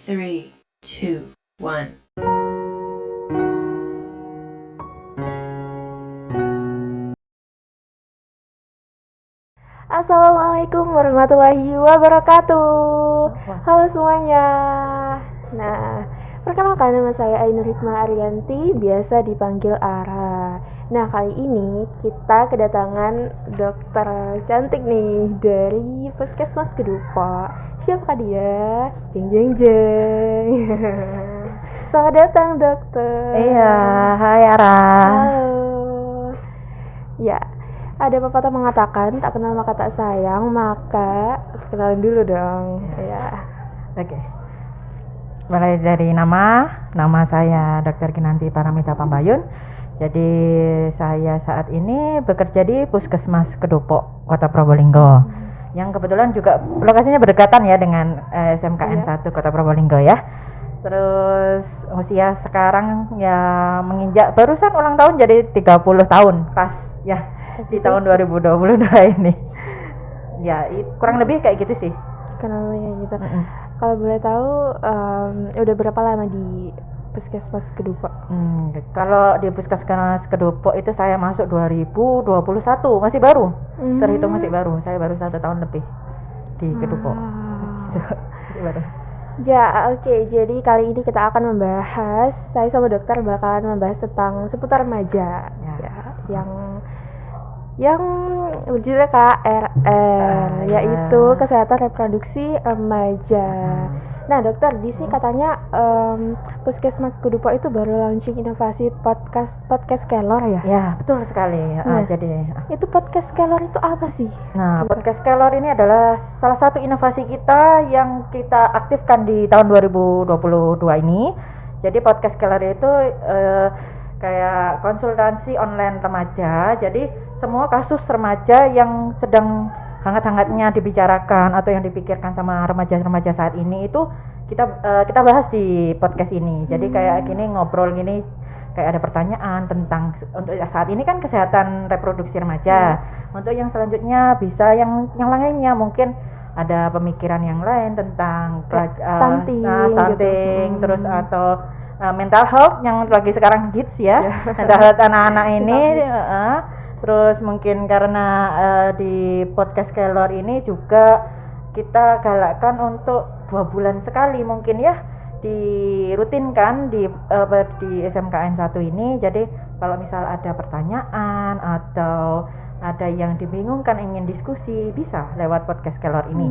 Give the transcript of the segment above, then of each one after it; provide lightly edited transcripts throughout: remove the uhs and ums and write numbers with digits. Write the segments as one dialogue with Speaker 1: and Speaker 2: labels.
Speaker 1: 3, 2, 1.
Speaker 2: Assalamualaikum warahmatullahi wabarakatuh. Halo semuanya. Nah, perkenalkan nama saya Ainur Hikmah Arianti, biasa dipanggil Ara. Nah, kali ini kita kedatangan dokter cantik nih dari Puskesmas Kedupa. Siapakah dia? Jeng jeng jeng. Selamat datang dokter.
Speaker 3: Iya, hai Ara.
Speaker 2: Halo. Ya, ada pepatah mengatakan tak kenal maka tak sayang, maka kenalan dulu dong. Ya.
Speaker 3: Oke. Mulai dari nama saya Dr. Kinanti Paramita Pambayun. Jadi saya saat ini bekerja di Puskesmas Kedopo, Kota Probolinggo. Yang kebetulan juga lokasinya berdekatan ya dengan SMKN 1 Kota Probolinggo ya. Terus usia sekarang ya menginjak barusan ulang tahun jadi 30 tahun pas ya di tahun 2022 ini. Ya, kurang lebih kayak gitu sih.
Speaker 2: Kenalnya gitu. Kalau boleh tahu udah berapa lama di Puskesmas Kedupa?
Speaker 3: Kalau di Puskesmas Kedopo itu saya masuk 2021, masih baru. Terhitung masih baru. Saya baru 1 tahun lebih di Kedopo. Masih baru.
Speaker 2: Ya, oke. Jadi kali ini kita akan membahas, saya sama dokter bakalan membahas tentang seputar remaja. Ya, yang berjudul KRR, yaitu kesehatan reproduksi remaja. Nah, dokter, di sini katanya Puskesmas Kedupa itu baru launching inovasi podcast Kelor ya?
Speaker 3: Ya, betul sekali.
Speaker 2: Jadi itu podcast Kelor itu apa sih?
Speaker 3: Nah, podcast Kelor ini adalah salah satu inovasi kita yang kita aktifkan di tahun 2022 ini. Jadi podcast Kelor itu kayak konsultasi online remaja. Jadi semua kasus remaja yang sedang hangat-hangatnya dibicarakan atau yang dipikirkan sama remaja-remaja saat ini itu kita bahas di podcast ini. Jadi kayak gini ngobrol gini, kayak ada pertanyaan tentang untuk saat ini kan kesehatan reproduksi remaja. Untuk yang selanjutnya bisa yang lainnya mungkin ada pemikiran yang lain tentang stunting gitu. Terus atau mental health yang lagi sekarang hits ya. Mental health anak-anak ini terus mungkin karena di podcast Kelor ini juga kita galakkan untuk 2 bulan sekali mungkin ya dirutinkan di SMKN 1 ini. Jadi kalau misal ada pertanyaan atau ada yang dibingungkan ingin diskusi bisa lewat podcast Kelor ini.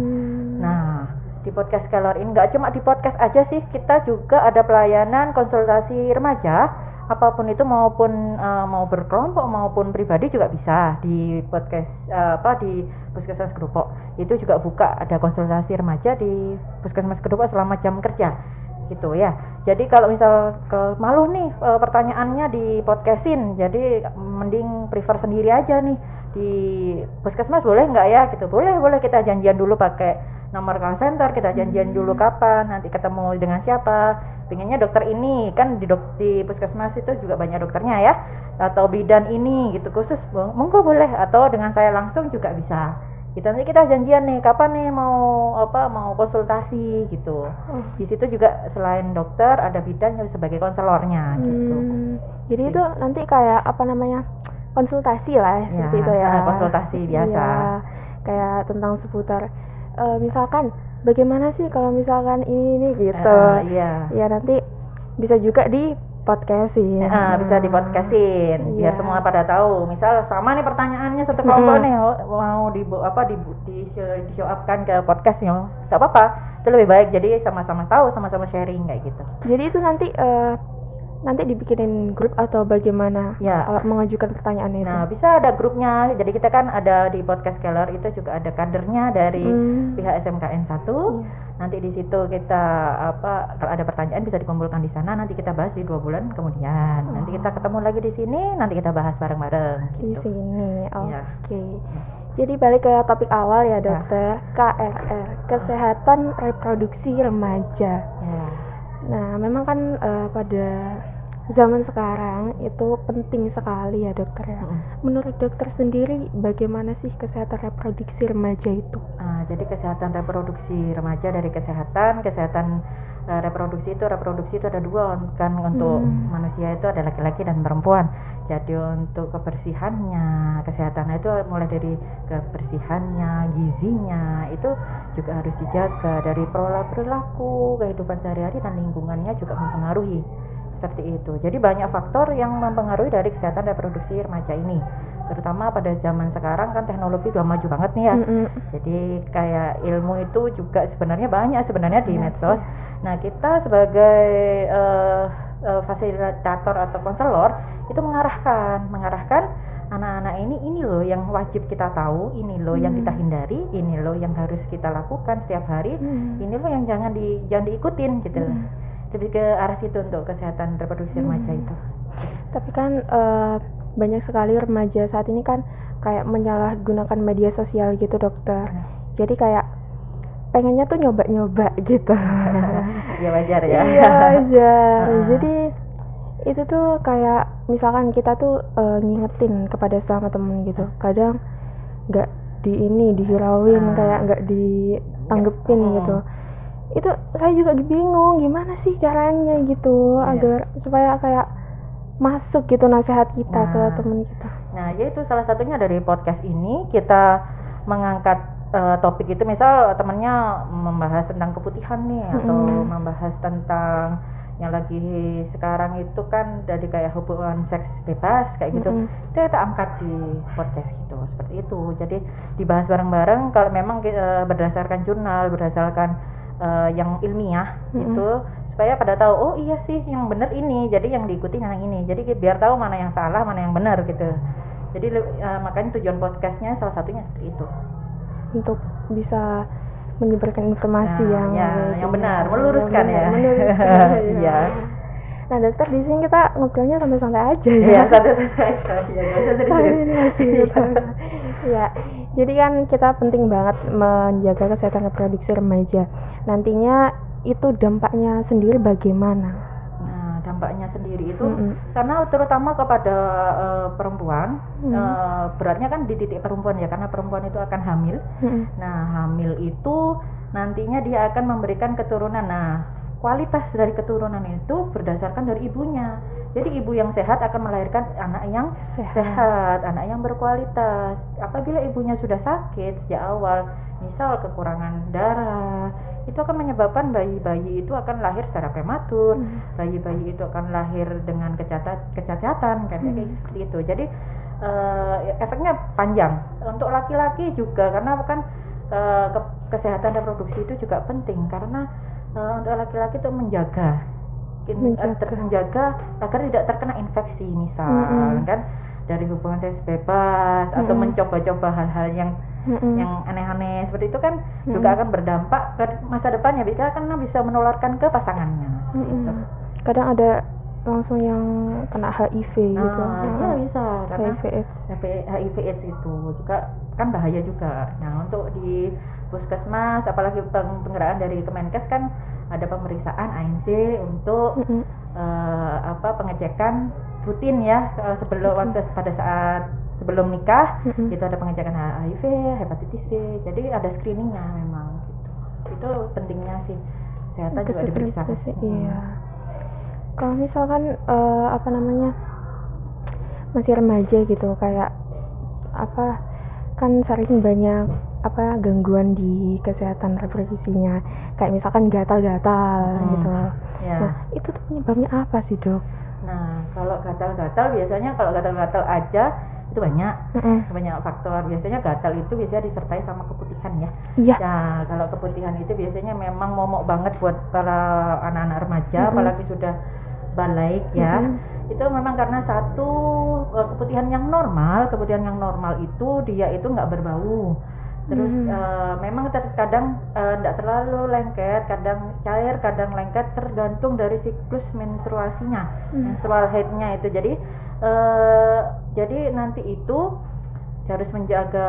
Speaker 3: Nah, di podcast Kelor ini nggak cuma di podcast aja sih, kita juga ada pelayanan konsultasi remaja apapun itu, maupun mau berkelompok maupun pribadi juga bisa di podcast di Puskesmas Kedopo. Itu juga buka ada konsultasi remaja di Puskesmas Kedopo selama jam kerja gitu ya. Jadi kalau misal malu nih pertanyaannya di podcastin, jadi mending prefer sendiri aja nih di Puskesmas boleh nggak ya gitu. Boleh kita janjian dulu pakai nomor call center, kita janjian dulu kapan, nanti ketemu dengan siapa, pengennya dokter ini kan di Puskesmas itu juga banyak dokternya ya, atau bidan ini gitu khusus, monggo boleh, atau dengan saya langsung juga bisa. Nanti kita janjian nih kapan nih mau konsultasi gitu. Di situ juga selain dokter ada bidan yang sebagai konselornya gitu.
Speaker 2: Jadi itu nanti kayak konsultasi lah ya, seperti itu ya.
Speaker 3: Konsultasi biasa.
Speaker 2: Ya, kayak tentang seputar misalkan bagaimana sih kalau misalkan ini gitu. Ya nanti bisa juga di podcastin.
Speaker 3: Bisa di podcastin biar semua pada tahu. Misal sama nih pertanyaannya satu kelompok nih mau di show upkan ke podcastnya, nggak apa-apa, itu lebih baik. Jadi sama-sama tahu, sama-sama sharing kayak gitu.
Speaker 2: Jadi itu nanti dibikinin grup atau bagaimana mengajukan pertanyaan itu?
Speaker 3: Nah, bisa ada grupnya. Jadi kita kan ada di podcast Kelor itu juga ada kadernya dari pihak SMKN 1. Nanti di situ kita kalau ada pertanyaan bisa dikumpulkan di sana, nanti kita bahas di 2 bulan kemudian. Nanti kita ketemu lagi di sini, nanti kita bahas bareng-bareng gitu.
Speaker 2: Di sini. Oke. Jadi balik ke topik awal ya, dokter. KRR, kesehatan reproduksi remaja. Nah, memang kan pada zaman sekarang itu penting sekali ya, dokter ya. Menurut dokter sendiri bagaimana sih kesehatan reproduksi remaja itu?
Speaker 3: Jadi kesehatan reproduksi remaja dari kesehatan reproduksi itu ada dua kan, untuk manusia itu ada laki-laki dan perempuan. Jadi untuk kebersihannya, kesehatannya itu mulai dari kebersihannya, gizinya itu juga harus dijaga, dari pola perilaku, kehidupan sehari-hari dan lingkungannya juga mempengaruhi. Seperti itu. Jadi banyak faktor yang mempengaruhi dari kesehatan reproduksi remaja ini. Terutama pada zaman sekarang kan teknologi udah maju banget nih ya. Jadi kayak ilmu itu juga sebenarnya banyak di medsos. Nah, kita sebagai fasilitator atau konselor itu mengarahkan anak-anak ini loh yang wajib kita tahu, ini loh yang kita hindari, ini loh yang harus kita lakukan setiap hari, ini loh yang jangan diikutin gitu. Lebih ke arah situ untuk kesehatan reproduksi remaja itu.
Speaker 2: Tapi kan banyak sekali remaja saat ini kan kayak menyalahgunakan media sosial gitu, dokter. Jadi kayak pengennya tuh nyoba-nyoba gitu.
Speaker 3: Ya wajar ya.
Speaker 2: Iya wajar. Jadi itu tuh kayak misalkan kita tuh ngingetin kepada sama temen gitu. Kadang nggak dihirauin, kayak nggak ditanggepin gitu. Itu saya juga bingung gimana sih caranya gitu agar supaya kayak masuk gitu nasihat kita ke teman kita.
Speaker 3: Nah, yaitu salah satunya dari podcast ini kita mengangkat topik itu, misal temannya membahas tentang keputihan nih atau membahas tentang yang lagi sekarang itu kan dari kayak hubungan seks bebas kayak gitu. Kita angkat di podcast gitu, seperti itu. Jadi dibahas bareng-bareng kalau memang berdasarkan jurnal, berdasarkan yang ilmiah gitu, supaya pada tahu oh iya sih yang benar ini, jadi yang diikuti yang ini, jadi biar tahu mana yang salah mana yang benar gitu. Jadi makanya tujuan podcastnya salah satunya seperti itu,
Speaker 2: untuk bisa menyebarkan informasi
Speaker 3: yang benar, meluruskan ya. Iya.
Speaker 2: Nah, dokter, di sini kita ngobrolnya santai-santai aja ya.
Speaker 3: Iya, santai-santai aja.
Speaker 2: Ya, jadi kan kita penting banget menjaga kesehatan reproduksi remaja. Nantinya itu dampaknya sendiri bagaimana?
Speaker 3: Nah, dampaknya sendiri itu karena terutama kepada perempuan, beratnya kan di titik perempuan ya, karena perempuan itu akan hamil. Nah, hamil itu nantinya dia akan memberikan keturunan. Nah, kualitas dari keturunan itu berdasarkan dari ibunya. Jadi ibu yang sehat akan melahirkan anak yang sehat, anak yang berkualitas. Apabila ibunya sudah sakit sejak awal, misal kekurangan darah, itu akan menyebabkan bayi-bayi itu akan lahir secara prematur, bayi-bayi itu akan lahir dengan kecacatan, kayak seperti itu. Jadi efeknya panjang. Untuk laki-laki juga, karena kan kesehatan reproduksi itu juga penting, karena untuk laki-laki itu menjaga agar tidak terkena infeksi, misal kan dari hubungan seks bebas atau mencoba-coba hal-hal yang aneh-aneh seperti itu kan juga akan berdampak ke masa depannya, karena bisa menularkan ke pasangannya. Gitu.
Speaker 2: Kadang ada langsung yang kena HIV gitu.
Speaker 3: Iya bisa, karena
Speaker 2: HIV
Speaker 3: AIDS itu juga kan bahaya juga. Nah, untuk di puskesmas apalagi penggerak dari Kemenkes kan ada pemeriksaan ANC untuk pengecekan rutin ya, pada saat sebelum nikah itu ada pengecekan HIV, hepatitis B. Jadi ada screeningnya memang gitu. Itu pentingnya sih, kesehatan juga diperiksa.
Speaker 2: Iya. Kalau misalkan masih remaja gitu, kayak kan sering banyak gangguan di kesehatan reproduksinya, kayak misalkan gatal-gatal gitu. Nah, itu tuh penyebabnya apa sih, Dok?
Speaker 3: Nah, kalau gatal-gatal biasanya aja itu banyak faktor. Biasanya gatal itu biasanya disertai sama keputihan ya.
Speaker 2: Iya.
Speaker 3: Nah, kalau keputihan itu biasanya memang momok banget buat para anak-anak remaja, apalagi sudah balik ya. Itu memang karena satu keputihan yang normal itu dia itu nggak berbau. Terus memang kadang tidak terlalu lengket, kadang cair, kadang lengket, tergantung dari siklus menstruasinya, menstrual head-nya itu. Jadi nanti itu harus menjaga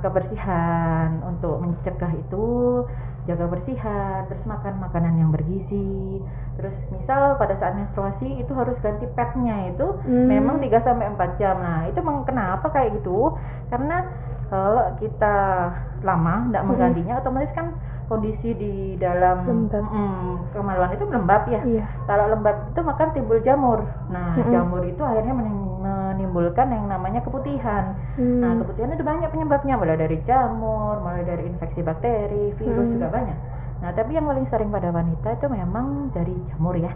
Speaker 3: kebersihan untuk mencegah itu, jaga bersihan, terus makan makanan yang bergizi. Terus misal pada saat menstruasi itu harus ganti padnya itu memang 3-4 jam. Nah, itu kenapa kayak gitu? Karena kalau kita lama tidak menggantinya, otomatis kan kondisi di dalam
Speaker 2: Lembab.
Speaker 3: kemaluan itu lembab ya.
Speaker 2: Iya.
Speaker 3: Kalau lembab itu maka timbul jamur. Nah,
Speaker 2: Mm-mm.
Speaker 3: jamur itu akhirnya menimbulkan yang namanya keputihan. Nah, keputihan itu banyak penyebabnya, mulai dari jamur, mulai dari infeksi bakteri, virus juga banyak. Nah, tapi yang paling sering pada wanita itu memang dari jamur ya.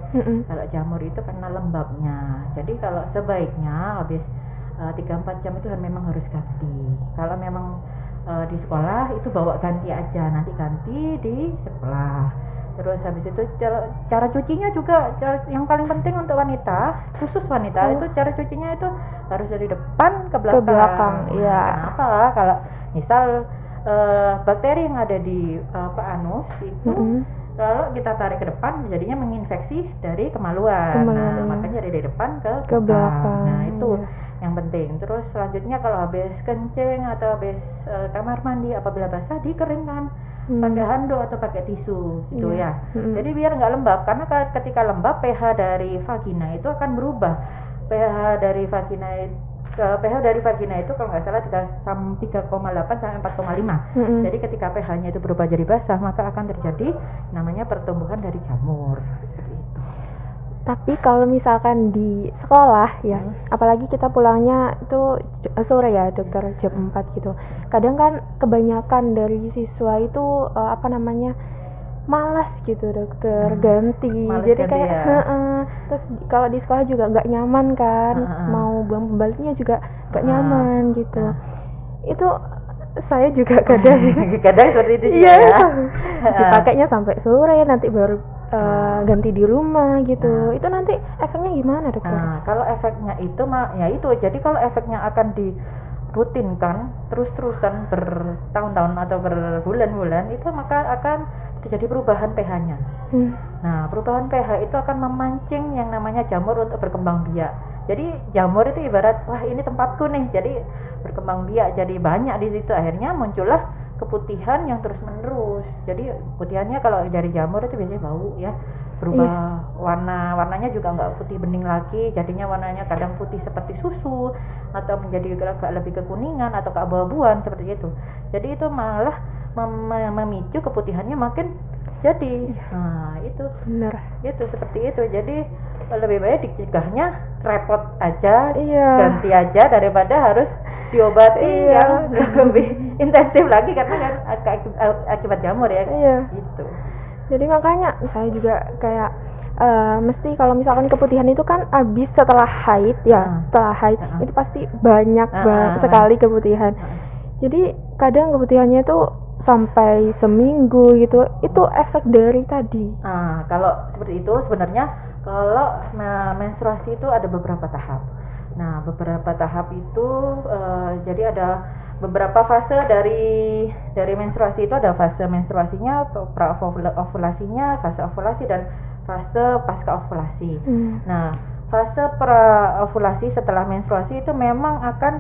Speaker 3: Kalau jamur itu karena lembabnya. Jadi kalau sebaiknya habis 3-4 jam itu memang harus ganti. Kalau memang di sekolah itu bawa ganti aja, nanti ganti di sekolah. Terus habis itu cara cucinya juga yang paling penting untuk wanita, khusus wanita itu cara cucinya itu harus dari depan ke belakang.
Speaker 2: Ke belakang, iya.
Speaker 3: Kenapa? Kalau misal bakteri yang ada di anus itu kalau kita tarik ke depan jadinya menginfeksi dari kemaluan. Nah, makanya dari depan ke belakang. Nah, itu yang penting. Terus selanjutnya kalau habis kencing atau habis kamar mandi apabila basah dikeringkan pakai handuk atau pakai tisu gitu ya. Jadi biar nggak lembab, karena ketika lembab pH dari vagina itu akan berubah. pH dari vagina itu kalau nggak salah 3,8 sampai 4,5. Jadi ketika pH-nya itu berubah jadi basah, maka akan terjadi namanya pertumbuhan dari jamur. Seperti itu.
Speaker 2: Tapi kalau misalkan di sekolah ya, apalagi kita pulangnya itu sore ya dokter, jam 4 gitu. Kadang kan kebanyakan dari siswa itu malas gitu dokter, ganti.
Speaker 3: Malas
Speaker 2: Jadi
Speaker 3: ganti,
Speaker 2: kayak terus kalau di sekolah juga nggak nyaman kan, mau buang pembaliknya juga nggak nyaman gitu. Itu saya juga kadang
Speaker 3: seperti itu juga
Speaker 2: iya,
Speaker 3: ya.
Speaker 2: dipakainya sampai sore, nanti baru ganti di rumah gitu. Itu nanti efeknya gimana dokter?
Speaker 3: Nah, kalau efeknya itu ya itu. Jadi kalau efeknya akan dirutinkan terus-terusan bertahun-tahun atau berbulan-bulan, itu maka akan terjadi perubahan pH-nya. Nah, perubahan pH itu akan memancing yang namanya jamur untuk berkembang biak. Jadi jamur itu ibarat, wah ini tempatku nih, jadi berkembang biak, jadi banyak di situ. Akhirnya muncullah keputihan yang terus menerus. Jadi putihannya kalau dari jamur itu biasanya bau ya, berubah warnanya juga nggak putih bening lagi, jadinya warnanya kadang putih seperti susu atau menjadi agak lebih kekuningan atau keabu-abuan seperti itu. Jadi itu malah memicu keputihannya makin jadi. Nah, itu
Speaker 2: Bener.
Speaker 3: Itu seperti itu. Jadi lebih baik dicegahnya repot aja, ganti aja daripada harus diobati yang lebih intensif lagi karena kan akibat jamur ya. Gitu.
Speaker 2: Jadi makanya saya juga kayak mesti kalau misalkan keputihan itu kan habis setelah haid ya, setelah haid itu pasti banyak sekali keputihan. Jadi kadang keputihannya itu sampai seminggu gitu. Itu efek dari tadi.
Speaker 3: Kalau seperti itu sebenarnya kalau menstruasi itu ada beberapa tahap. Nah, beberapa tahap itu jadi ada beberapa fase dari menstruasi itu. Ada fase menstruasinya, pra-ovulasinya, fase ovulasi dan fase pasca ovulasi. Nah, fase pra-ovulasi setelah menstruasi itu memang akan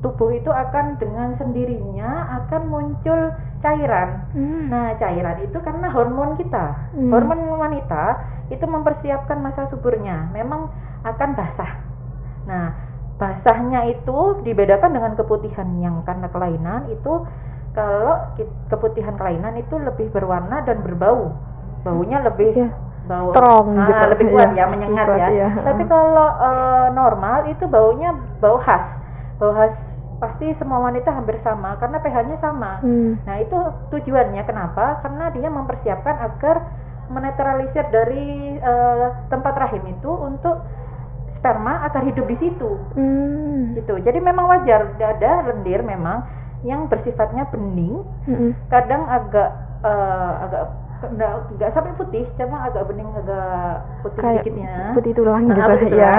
Speaker 3: tubuh itu akan dengan sendirinya akan muncul cairan. Nah, cairan itu karena hormon kita, hormon wanita itu mempersiapkan masa suburnya, memang akan basah. Nah, basahnya itu dibedakan dengan keputihan yang karena kelainan itu. Kalau keputihan kelainan itu lebih berwarna dan berbau, baunya lebih bau
Speaker 2: strong gitu,
Speaker 3: lebih kuat ya, menyengat ya. Tapi kalau normal itu baunya bau khas pasti semua wanita hampir sama karena pH-nya sama. Nah, itu tujuannya kenapa? Karena dia mempersiapkan agar menetralisir dari tempat rahim itu untuk sperma agar hidup di situ. Gitu. Jadi memang wajar ada lendir memang yang bersifatnya bening, kadang agak nggak sampai putih, cuma agak bening, agak putih
Speaker 2: kayak
Speaker 3: dikitnya,
Speaker 2: putih tulang gitu
Speaker 3: ya.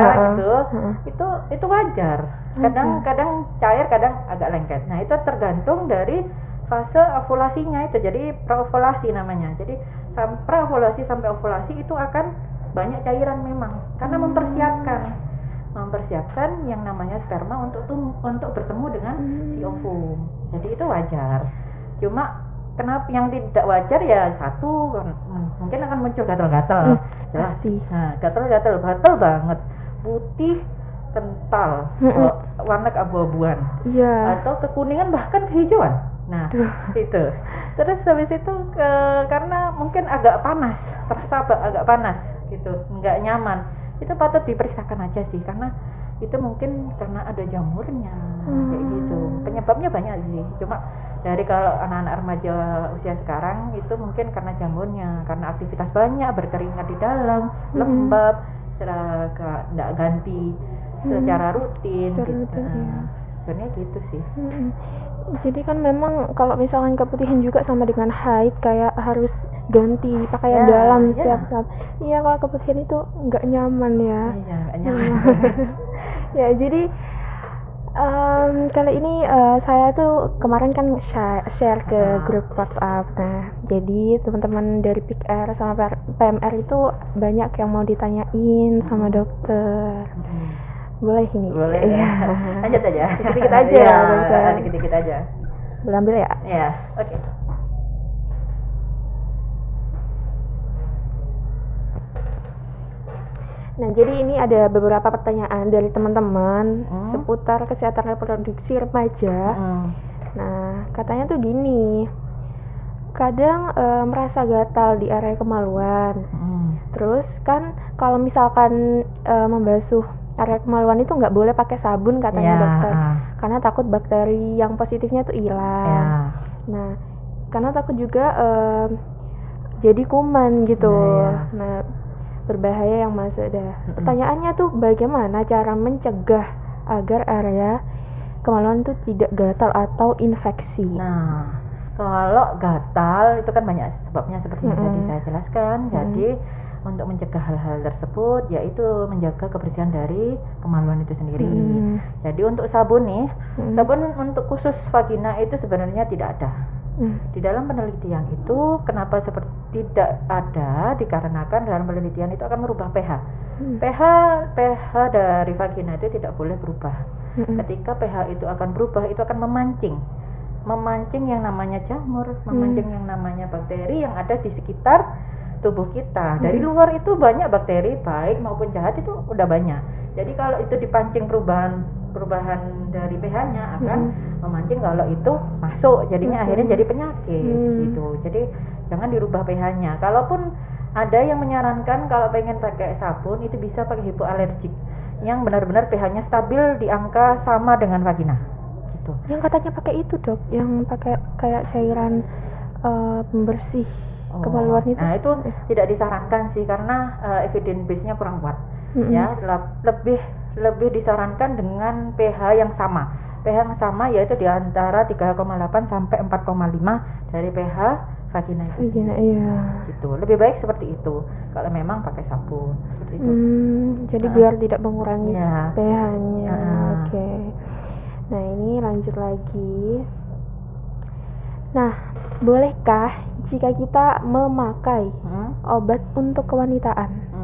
Speaker 2: gitu.
Speaker 3: Itu wajar. Kadang cair, kadang agak lengket. Nah, itu tergantung dari fase ovulasinya itu. Jadi praovulasi namanya. Jadi praovulasi sampai ovulasi itu akan banyak cairan memang karena mempersiapkan yang namanya sperma untuk bertemu dengan si ovum. Jadi itu wajar. Cuma kenapa yang tidak wajar ya satu, mungkin akan muncul gatal-gatal.
Speaker 2: Pasti.
Speaker 3: Nah, gatal-gatal batal banget, putih kental, warna keabu-abuan, atau kekuningan bahkan kehijauan. Nah, itu Terus habis itu karena mungkin agak panas, terasa agak panas gitu, nggak nyaman. Itu patut diperiksakan aja sih, karena itu mungkin karena ada jamurnya kayak gitu. Penyebabnya banyak sih, cuma dari kalau anak-anak remaja usia sekarang itu mungkin karena jamurnya, karena aktivitas banyak, berkeringat di dalam, lembab, nggak ganti secara rutin gitu. Sebenarnya gitu sih.
Speaker 2: Jadi kan memang kalau misalkan keputihan juga sama dengan haid, kayak harus ganti pakaian dalam setiap saat. Iya, kalau keputihan itu nggak nyaman ya.
Speaker 3: Iya, nggak nyaman.
Speaker 2: Ya, jadi kali ini saya tuh kemarin kan share ke grup WhatsApp. Nah, jadi teman-teman dari PIKR sama PMR itu banyak yang mau ditanyain sama dokter. Boleh ini?
Speaker 3: Boleh ya. Lanjut aja.
Speaker 2: Dikit-dikit aja ya,
Speaker 3: dikit-dikit aja.
Speaker 2: Boleh ambil ya?
Speaker 3: Iya, oke.
Speaker 2: Nah, jadi ini ada beberapa pertanyaan dari teman-teman seputar kesehatan reproduksi remaja. Nah, katanya tuh gini, kadang merasa gatal di area kemaluan. Terus kan kalau misalkan membasuh area kemaluan itu nggak boleh pakai sabun katanya dokter, karena takut bakteri yang positifnya tuh hilang. Nah, karena takut juga jadi kuman gitu. Nah, berbahaya yang masuk dah. Pertanyaannya tuh bagaimana cara mencegah agar area kemaluan itu tidak gatal atau infeksi?
Speaker 3: Nah, kalau gatal itu kan banyak sebabnya seperti yang tadi saya jelaskan. Jadi untuk mencegah hal-hal tersebut yaitu menjaga kebersihan dari kemaluan itu sendiri. Jadi untuk sabun nih, sabun untuk khusus vagina itu sebenarnya tidak ada. Di dalam penelitian itu kenapa seperti tidak ada, dikarenakan dalam penelitian itu akan merubah pH. pH dari vagina itu tidak boleh berubah. Ketika pH itu akan berubah, itu akan memancing yang namanya jamur, memancing yang namanya bakteri yang ada di sekitar tubuh kita. Dari luar itu banyak bakteri baik maupun jahat, itu udah banyak. Jadi kalau itu dipancing perubahan dari pH-nya akan memancing kalau itu masuk, jadinya akhirnya jadi penyakit gitu. Jadi jangan dirubah pH-nya. Kalaupun ada yang menyarankan kalau pengen pakai sabun itu bisa pakai hipoalergik yang benar-benar pH-nya stabil di angka sama dengan vagina gitu.
Speaker 2: Yang katanya pakai itu dok, yang pakai kayak cairan pembersih kemaluan itu.
Speaker 3: Nah itu tidak disarankan sih, karena evidence base-nya kurang kuat. Ya, lebih disarankan dengan pH yang sama. pH yang sama yaitu di antara 3,8 sampai 4,5 dari pH vagina itu. Gitu. Lebih baik seperti itu kalau memang pakai sabun seperti itu.
Speaker 2: Jadi biar tidak mengurangi pH-nya. Oke. Nah, ini lanjut lagi. Nah, bolehkah jika kita memakai obat untuk kewanitaan?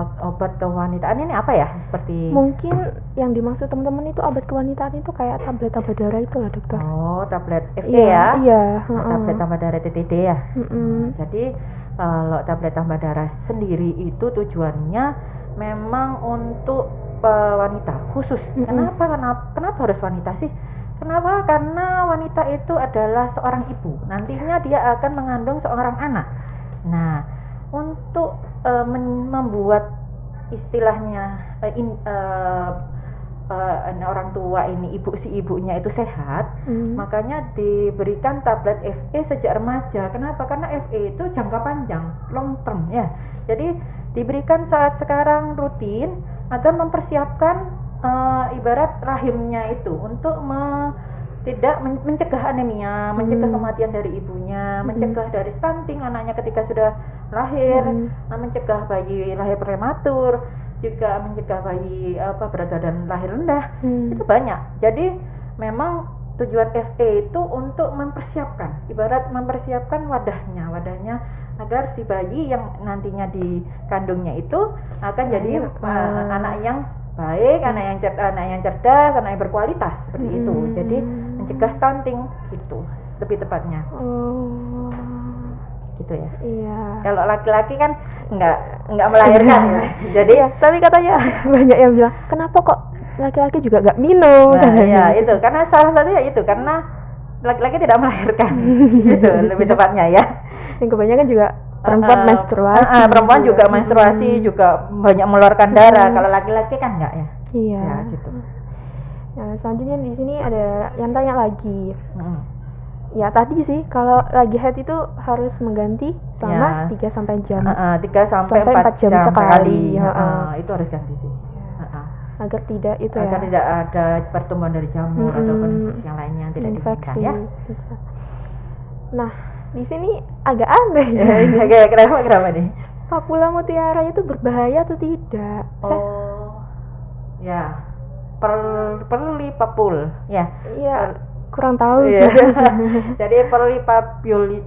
Speaker 3: Obat kewanitaan ini apa ya? Seperti
Speaker 2: mungkin yang dimaksud teman-teman itu obat kewanitaan itu kayak tablet tambah darah itu lah dokter.
Speaker 3: Oh, tablet FE ya?
Speaker 2: Iya.
Speaker 3: Tablet tambah darah TTD ya. Jadi kalau tablet tambah darah sendiri itu tujuannya memang untuk wanita khusus. Kenapa harus wanita sih? Kenapa? Karena wanita itu adalah seorang ibu. Nantinya dia akan mengandung seorang anak. Nah, untuk membuat istilahnya orang tua ini, ibunya itu sehat, makanya diberikan tablet FE sejak remaja. Kenapa? Karena FE itu jangka panjang, long term ya. Jadi diberikan saat sekarang rutin agar mempersiapkan ibarat rahimnya itu untuk tidak mencegah anemia, mencegah kematian dari ibunya, mencegah dari stunting anaknya ketika sudah lahir, mencegah bayi lahir prematur, juga mencegah bayi berat badan lahir rendah. Itu banyak. Jadi memang tujuan FE itu untuk mempersiapkan, ibarat mempersiapkan wadahnya agar si bayi yang nantinya dikandungnya itu akan jadi anak yang baik, anak yang cerdas, anak yang berkualitas seperti itu. Jadi mencegah stunting gitu, lebih tepatnya. Gitu ya.
Speaker 2: Iya.
Speaker 3: Kalau laki-laki kan nggak melahirkan ya. Jadi
Speaker 2: tapi katanya banyak yang bilang, kenapa kok laki-laki juga nggak minum?
Speaker 3: Nah, iya itu karena salah satunya itu karena laki-laki tidak melahirkan gitu lebih tepatnya ya.
Speaker 2: Yang kebanyakan juga perempuan menstruasi.
Speaker 3: Perempuan juga menstruasi, juga banyak mengeluarkan darah. Kalau laki-laki kan enggak ya.
Speaker 2: Iya.
Speaker 3: Ya gitu.
Speaker 2: Nah, selanjutnya di sini ada yang tanya lagi. Ya tadi sih kalau lagi haid itu harus mengganti selama 3 sampai jam.
Speaker 3: 3 sampai 4 jam sekali. Itu harus ganti sih.
Speaker 2: Agar tidak itu
Speaker 3: agar
Speaker 2: ya.
Speaker 3: tidak ada pertumbuhan dari jamur ataupun yang lainnya yang tidak diinginkan ya.
Speaker 2: Nah, di sini agak aneh ya.
Speaker 3: Kenapa nih?
Speaker 2: Papula mutiara itu berbahaya atau tidak?
Speaker 3: Ya. Perli papul ya.
Speaker 2: Iya, kurang tahu
Speaker 3: juga.
Speaker 2: sih.
Speaker 3: Jadi perli papul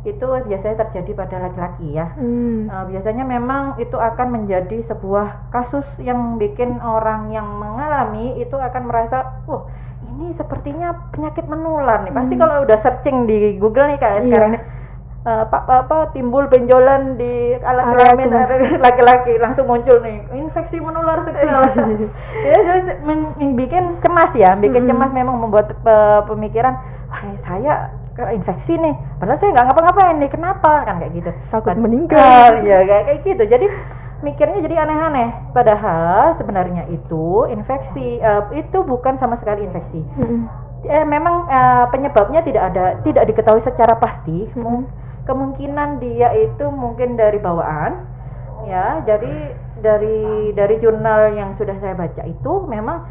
Speaker 3: itu biasanya terjadi pada laki-laki ya. Biasanya memang itu akan menjadi sebuah kasus yang bikin orang yang mengalami itu akan merasa, ini sepertinya penyakit menular nih. Pasti kalau udah searching di Google nih kayak sekarang ini, timbul benjolan di alat kelamin laki-laki, langsung muncul nih infeksi menular seksual. Bikin cemas ya, cemas memang membuat pemikiran, saya infeksi nih, padahal saya nggak ngapa-ngapain nih, kenapa kan kayak gitu,
Speaker 2: takut meninggal
Speaker 3: ya kayak gitu. Jadi mikirnya jadi aneh-aneh, padahal sebenarnya itu infeksi itu bukan sama sekali infeksi. Memang penyebabnya tidak diketahui secara pasti. Kemungkinan dia itu mungkin dari bawaan ya. Jadi dari jurnal yang sudah saya baca itu memang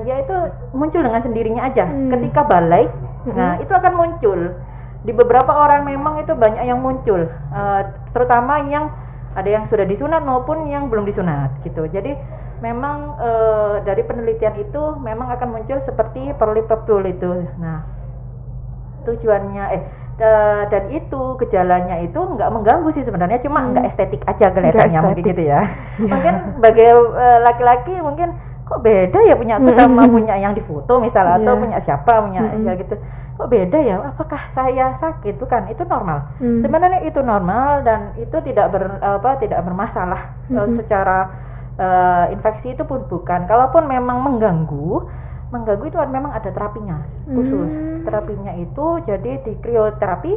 Speaker 3: dia itu muncul dengan sendirinya aja ketika balik. Nah, itu akan muncul di beberapa orang, memang itu banyak yang muncul, terutama yang ada yang sudah disunat maupun yang belum disunat gitu. Jadi memang dari penelitian itu memang akan muncul seperti perli papul itu. Nah, tujuannya dan itu gejalanya itu nggak mengganggu sih sebenarnya, cuma nggak estetik aja kelihatannya mungkin gitu ya. Mungkin bagi laki-laki mungkin kok beda ya punya aku sama punya yang difoto misalnya, atau punya siapa punya ya gitu, kok beda ya, apakah saya sakit? Bukan, itu normal. Sebenarnya itu normal dan itu tidak bermasalah secara infeksi itu pun bukan. Kalaupun memang mengganggu itu memang ada terapinya khusus. Terapinya itu jadi di krioterapi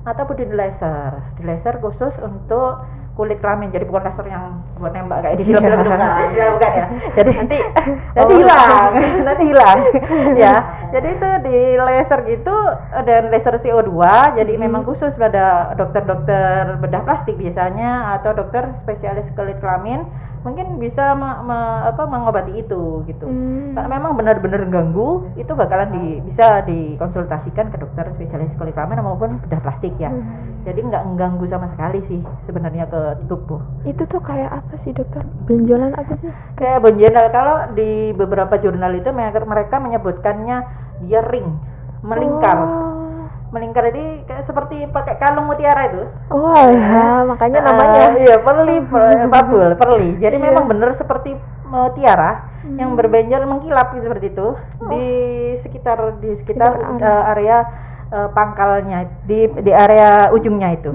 Speaker 3: ataupun di laser khusus untuk kulit kelamin. Jadi bukan laser yang buat nembak kayak di film-film itu kan. Ya bukan ya. Jadi nanti hilang. Ya. Jadi itu di laser gitu, dan laser CO2. Jadi memang khusus pada dokter-dokter bedah plastik biasanya atau dokter spesialis kulit kelamin mungkin bisa mengobati itu gitu. Kalau memang benar-benar ganggu, itu bakalan bisa dikonsultasikan ke dokter spesialis kulit kelamin maupun bedah plastik ya. Jadi nggak mengganggu sama sekali sih sebenarnya ke tubuh.
Speaker 2: Itu tuh kayak apa sih dokter? Benjolan apa sih?
Speaker 3: Kayak benjolan, kalau di beberapa jurnal itu mereka menyebutkannya dia ring, melingkar. Melingkar jadi kayak seperti pakai kalung mutiara itu.
Speaker 2: Makanya namanya.
Speaker 3: Iya, papul, perli. Jadi memang benar seperti mutiara yang berbenjol mengkilap seperti itu di sekitar area pangkalnya, di area ujungnya itu.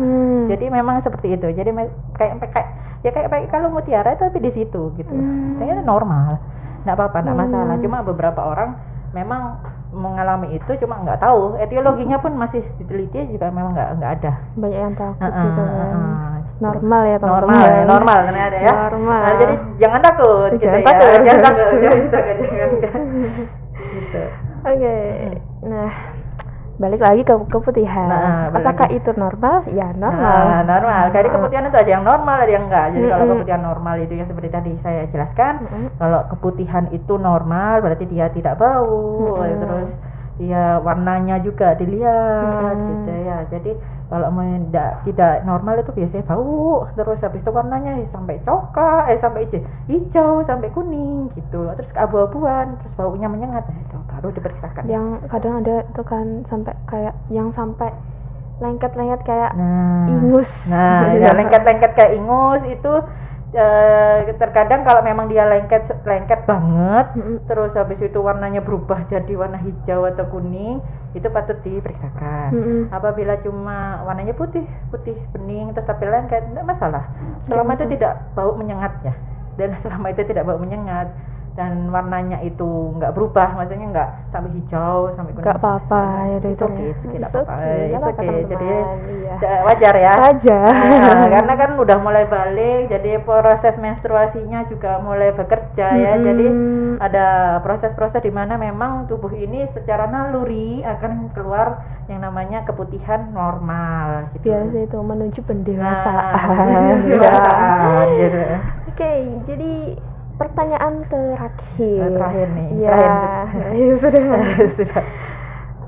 Speaker 3: Jadi memang seperti itu. Jadi kayak pakai kalung mutiara tapi di situ gitu. Kayaknya normal. Enggak apa-apa, enggak masalah. Cuma beberapa orang memang mengalami itu, cuma nggak tahu etiologinya pun masih diteliti juga, memang nggak ada.
Speaker 2: Banyak yang takut gitu kan. Normal ya teman-teman.
Speaker 3: Normal kan ada ya.
Speaker 2: Normal.
Speaker 3: Nah, jadi jangan takut. Jangan takut. Gitu.
Speaker 2: Oke. Nah, balik lagi ke keputihan. Apakah itu normal? Ya normal.
Speaker 3: Normal. Dari keputihan itu ada yang normal, ada yang enggak. Jadi kalau keputihan normal itu yang seperti tadi saya jelaskan, kalau keputihan itu normal berarti dia tidak bau, terus dia warnanya juga dilihat gitu ya. Jadi kalau tidak normal itu biasanya bau, terus habis itu warnanya sampai coklat, sampai hijau, sampai kuning gitu, terus keabu-abuan, terus baunya menyengat, itu baru diperiksakan.
Speaker 2: Yang kadang ada itu kan sampai kayak yang sampai lengket-lengket kayak ingus.
Speaker 3: Ya, lengket-lengket kayak ingus itu terkadang kalau memang dia lengket banget, terus habis itu warnanya berubah jadi warna hijau atau kuning, itu patut diperiksakan. Apabila cuma warnanya putih bening terus tapi lengket, tidak masalah selama itu tidak bau menyengat ya, dan selama itu tidak bau menyengat. dan warnanya itu nggak berubah, maksudnya nggak sampai hijau sampai kuning,
Speaker 2: Nggak apa-apa, ya udah itu
Speaker 3: oke,
Speaker 2: ya.
Speaker 3: tidak
Speaker 2: It's
Speaker 3: apa-apa,
Speaker 2: okay,
Speaker 3: it's
Speaker 2: nggak apa-apa,
Speaker 3: okay. Jadi
Speaker 2: teman-teman. Iya.
Speaker 3: wajar ya.
Speaker 2: Wajar.
Speaker 3: Karena kan udah mulai balik, jadi proses menstruasinya juga mulai bekerja ya. Jadi ada proses-proses di mana memang tubuh ini secara naluri akan keluar yang namanya keputihan normal gitu.
Speaker 2: Biasa itu menuju pendewasaan.
Speaker 3: Pendewasaan, gitu.
Speaker 2: Oke, jadi pertanyaan
Speaker 3: Terakhir nih.
Speaker 2: Ya, ya sudah.
Speaker 3: Sudah.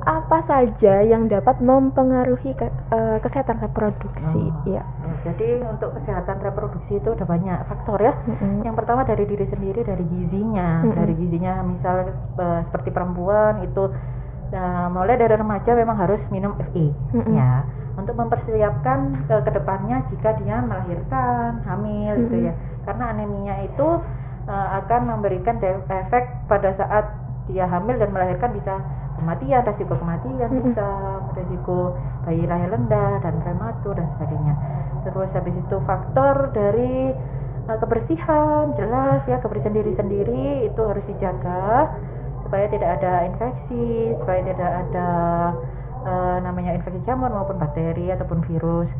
Speaker 2: Apa saja yang dapat mempengaruhi kesehatan reproduksi? Ya.
Speaker 3: Jadi untuk kesehatan reproduksi itu ada banyak faktor ya. Yang pertama dari diri sendiri, dari gizinya. Dari gizinya misal seperti perempuan itu mulai dari remaja memang harus minum FE ya, untuk mempersiapkan ke depannya jika dia melahirkan, hamil gitu ya. Karena anemia itu akan memberikan efek pada saat dia hamil dan melahirkan, bisa kematian, resiko kematian, bisa resiko bayi lahir rendah dan prematur dan sebagainya. Terus habis itu faktor dari kebersihan, jelas ya, kebersihan diri sendiri itu harus dijaga supaya tidak ada infeksi, supaya tidak ada namanya infeksi jamur maupun bakteri ataupun virus.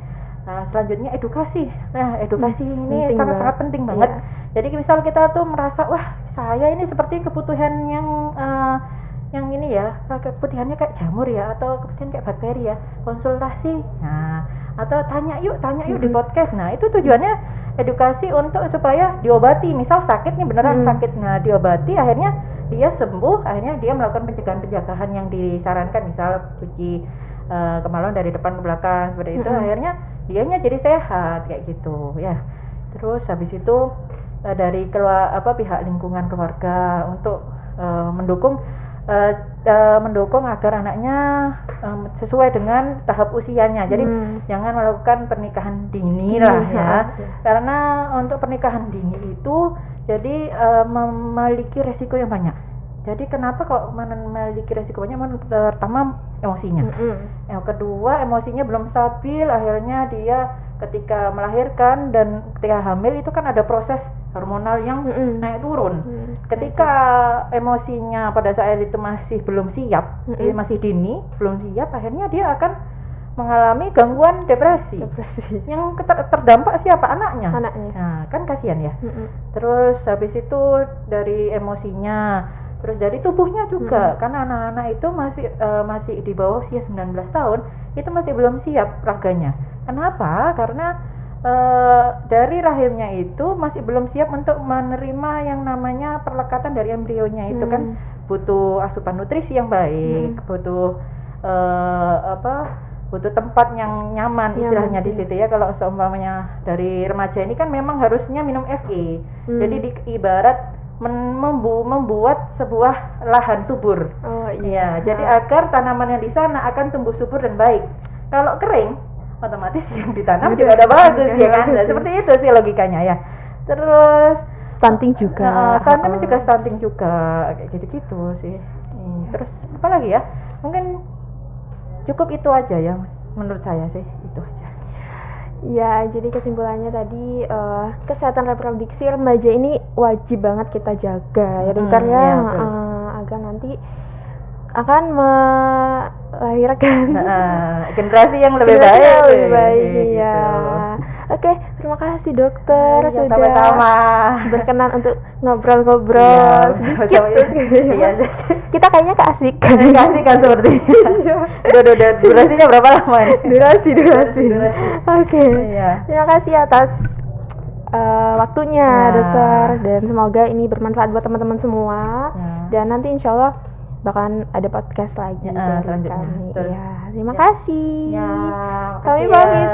Speaker 3: Nah, selanjutnya edukasi. Nah, edukasi ini sangat-sangat penting banget. Jadi misal kita tuh merasa, wah, saya ini seperti kebutuhan yang ini ya, keputihannya kayak jamur ya, atau keputihan kayak bakteri ya, konsultasi. Nah, atau tanya yuk di podcast. Nah, itu tujuannya edukasi untuk supaya diobati. Misal sakit nih, beneran sakit, nah diobati, akhirnya dia sembuh, akhirnya dia melakukan pencegahan yang disarankan, misal cuci kemaluan dari depan ke belakang seperti itu, akhirnya dianya jadi sehat kayak gitu ya. Terus habis itu dari pihak lingkungan keluarga untuk mendukung agar anaknya sesuai dengan tahap usianya. Jadi jangan melakukan pernikahan dini lah ya. Karena untuk pernikahan dini itu jadi memiliki resiko yang banyak. Jadi kenapa kok memiliki resiko banyak? Pertama emosinya. Yang kedua emosinya belum stabil, akhirnya dia ketika melahirkan dan ketika hamil itu kan ada proses hormonal yang naik turun. Ketika emosinya pada saat itu masih belum siap, masih dini, belum siap, akhirnya dia akan mengalami gangguan depresi. Yang terdampak siapa? Anaknya. Nah, kan kasihan ya. Terus habis itu dari emosinya, terus dari tubuhnya juga, karena anak-anak itu masih di bawah usia 19 tahun, itu masih belum siap raganya. Kenapa? Karena dari rahimnya itu masih belum siap untuk menerima yang namanya perlekatan dari embrionya itu kan butuh asupan nutrisi yang baik, butuh butuh tempat yang nyaman istilahnya di situ ya. Kalau seumpamanya dari remaja ini kan memang harusnya minum FE. Jadi ibarat membuat sebuah lahan subur. Jadi agar tanaman yang di sana akan tumbuh subur dan baik. Kalau kering, otomatis yang ditanam juga ada bagus ya kan. Nah, seperti itu sih logikanya ya. Terus
Speaker 2: stunting juga.
Speaker 3: Stunting juga kayak gitu-gitu sih. Terus apa lagi ya? Mungkin cukup itu aja ya menurut saya sih, itu aja.
Speaker 2: Ya, jadi kesimpulannya tadi kesehatan reproduksi remaja ini wajib banget kita jaga ya dokter ya, agar nanti akan melahirkan
Speaker 3: generasi yang lebih baik
Speaker 2: ya. Oke, terima kasih dokter sudah
Speaker 3: sama-sama
Speaker 2: berkenan untuk ngobrol-ngobrol sedikit. Kita kayaknya keasikan
Speaker 3: seperti itu. Udah durasinya berapa lama ini? Durasi.
Speaker 2: Oke. Terima kasih atas waktunya dokter, dan semoga ini bermanfaat buat teman-teman semua. Dan nanti insya Allah bakalan ada podcast lagi dari kami. Ya, terima kasih. Kami pamit.